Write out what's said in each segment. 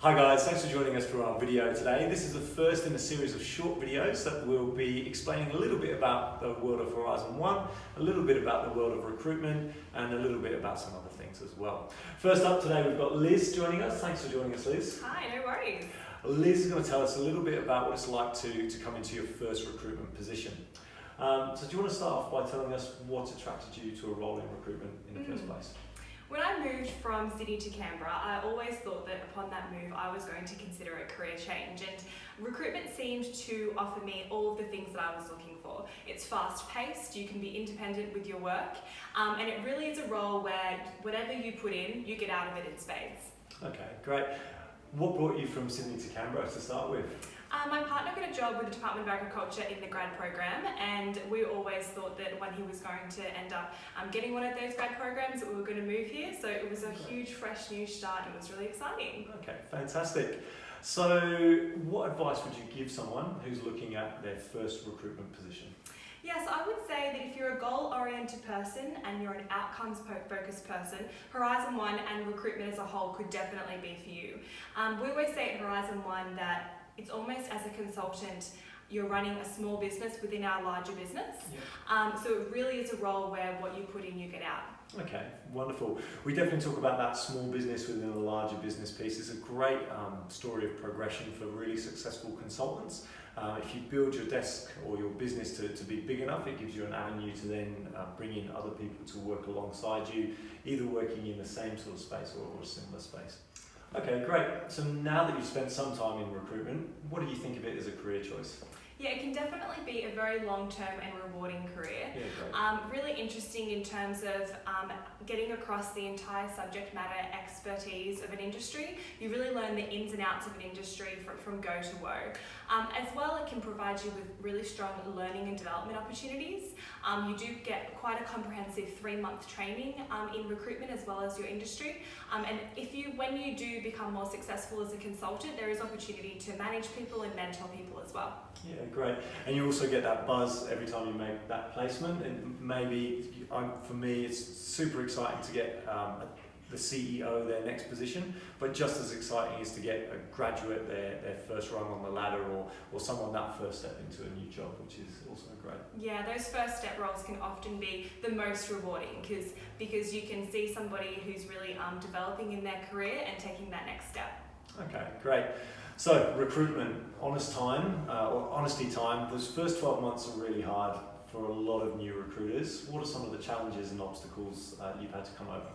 Hi guys, thanks for joining us for our video today. This is the first in a series of short videos that will be explaining a little bit about the world of Horizon 1, a little bit about the world of recruitment, and a little bit about some other things as well. First up today we've got Liz joining us. Thanks for joining us, Liz. Hi, no worries. Liz is going to tell us a little bit about what it's like to come into your first recruitment position. So do you want to start off by telling us what attracted you to a role in recruitment in the first place? When I moved from Sydney to Canberra, I always thought that upon that move I was going to consider a career change, and recruitment seemed to offer me all of the things that I was looking for. It's fast paced, you can be independent with your work, and it really is a role where whatever you put in, you get out of it in spades. Okay, great. What brought you from Sydney to Canberra to start with? My partner got a job with the Department of Agriculture in the grad program, and we always thought that when he was going to end up getting one of those grad programs that we were going to move here, so it was a huge fresh new start and it was really exciting. Okay, fantastic. So what advice would you give someone who's looking at their first recruitment position? Yes, I would say that if you're a goal-oriented person and you're an outcomes-focused person, Horizon 1 and recruitment as a whole could definitely be for you. We always say at Horizon 1 that it's almost as a consultant, you're running a small business within our larger business. Yeah. So it really is a role where what you put in, you get out. Okay, wonderful. We definitely talk about that small business within a larger business piece. It's a great story of progression for really successful consultants. If you build your desk or your business to be big enough, it gives you an avenue to then bring in other people to work alongside you, either working in the same sort of space or a similar space. Okay, great. So now that you've spent some time in recruitment, what do you think of it as a career choice? Yeah, it can definitely be a very long-term and rewarding career. Yeah, great. Really interesting in terms of getting across the entire subject matter expertise of an industry. You really learn the ins and outs of an industry from go to woe. As well, it can provide you with really strong learning and development opportunities. You do get quite a comprehensive 3-month training in recruitment as well as your industry. And when you do become more successful as a consultant, there is opportunity to manage people and mentor people as well. Yeah, great. And you also get that buzz every time you make that placement. And maybe, for me, it's super exciting to get the CEO their next position, but just as exciting is to get a graduate their first rung on the ladder, or someone that first step into a new job, which is also great. Yeah, those first step roles can often be the most rewarding because you can see somebody who's really developing in their career and taking that next step. Okay, great. So recruitment, honesty time, those first 12 months are really hard for a lot of new recruiters. What are some of the challenges and obstacles you've had to come over?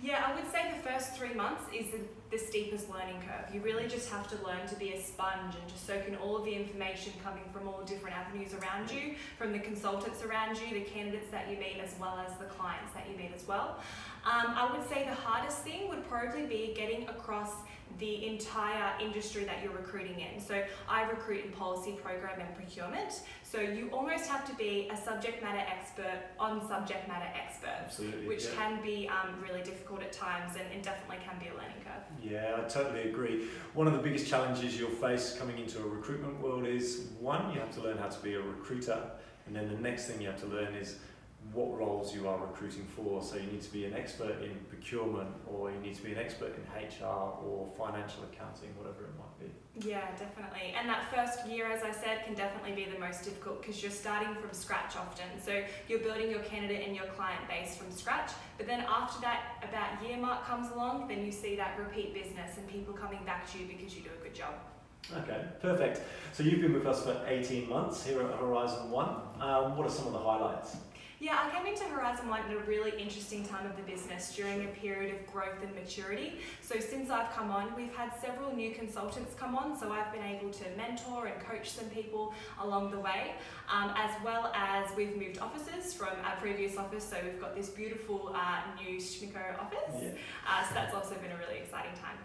Yeah, I would say the first 3 months is the steepest learning curve. You really just have to learn to be a sponge and to soak in all of the information coming from all different avenues around you, from the consultants around you, the candidates that you meet, as well as the clients that you meet as well. I would say the hardest thing would probably be getting across the entire industry that you're recruiting in. So I recruit in policy, program and procurement. So you almost have to be a subject matter expert on subject matter expert. Absolutely, which yeah. can be really difficult at times and definitely can be a learning curve. Yeah, I totally agree. One of the biggest challenges you'll face coming into a recruitment world is, one, you have to learn how to be a recruiter, and then the next thing you have to learn is what roles you are recruiting for. So you need to be an expert in procurement, or you need to be an expert in HR or financial accounting, whatever it might be. Yeah, definitely. And that first year, as I said, can definitely be the most difficult because you're starting from scratch often. So you're building your candidate and your client base from scratch. But then after that, about year mark comes along, then you see that repeat business and people coming back to you because you do a good job. Okay, perfect. So you've been with us for 18 months here at Horizon 1. What are some of the highlights? Yeah, I came into Horizon 1 at a really interesting time of the business during a period of growth and maturity. So since I've come on, we've had several new consultants come on, so I've been able to mentor and coach some people along the way, as well as we've moved offices from our previous office, so we've got this beautiful new Schmico office. Yeah. So that's also been a really exciting time.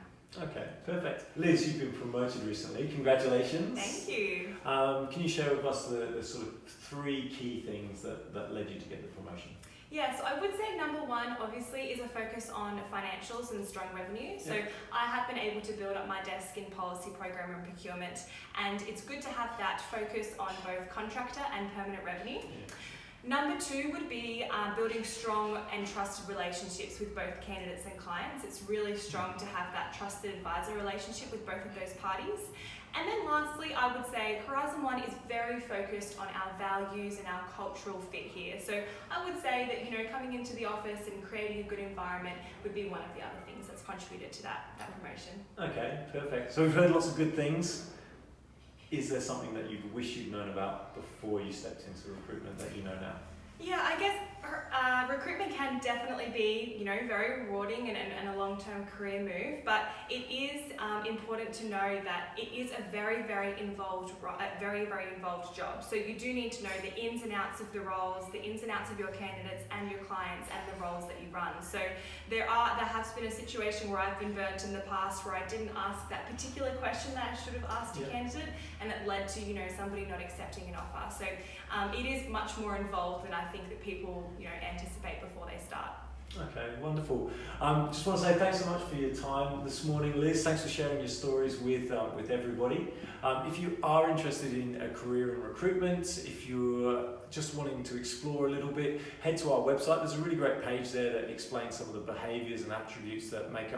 Okay, perfect. Liz, you've been promoted recently. Congratulations. Thank you. Can you share with us the sort of 3 key things that led you to get the promotion? Yeah, so I would say number 1 obviously is a focus on financials and strong revenue. So yeah. I have been able to build up my desk in policy, program and procurement, and it's good to have that focus on both contractor and permanent revenue. Yeah. Number 2 would be building strong and trusted relationships with both candidates and clients. It's really strong to have that trusted advisor relationship with both of those parties. And then lastly, I would say Horizon 1 is very focused on our values and our cultural fit here. So I would say that, you know, coming into the office and creating a good environment would be one of the other things that's contributed to that promotion. Okay, perfect. So we've heard lots of good things. Is there something that you wish you'd known about before you stepped into recruitment that you know now? Yeah, I guess recruitment can definitely be, you know, very rewarding and a long-term career move, but it is important to know that it is a very, very involved job. So you do need to know the ins and outs of the roles, the ins and outs of your candidates and your clients and the roles that you run. So there has been a situation where I've been burnt in the past where I didn't ask that particular question that I should have asked a candidate, and it led to, you know, somebody not accepting an offer. So it is much more involved than I think that people, you know, anticipate before they start. Okay, wonderful. Just want to say thanks so much for your time this morning, Liz. Thanks for sharing your stories with everybody. If you are interested in a career in recruitment, if you're just wanting to explore a little bit, head to our website. There's a really great page there that explains some of the behaviours and attributes that make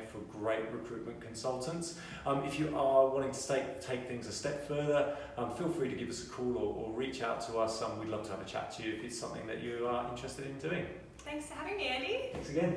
for great recruitment consultants. If you are wanting to take things a step further, feel free to give us a call or reach out to us. We'd love to have a chat to you if it's something that you are interested in doing. Thanks for having me, Andy. Thanks again.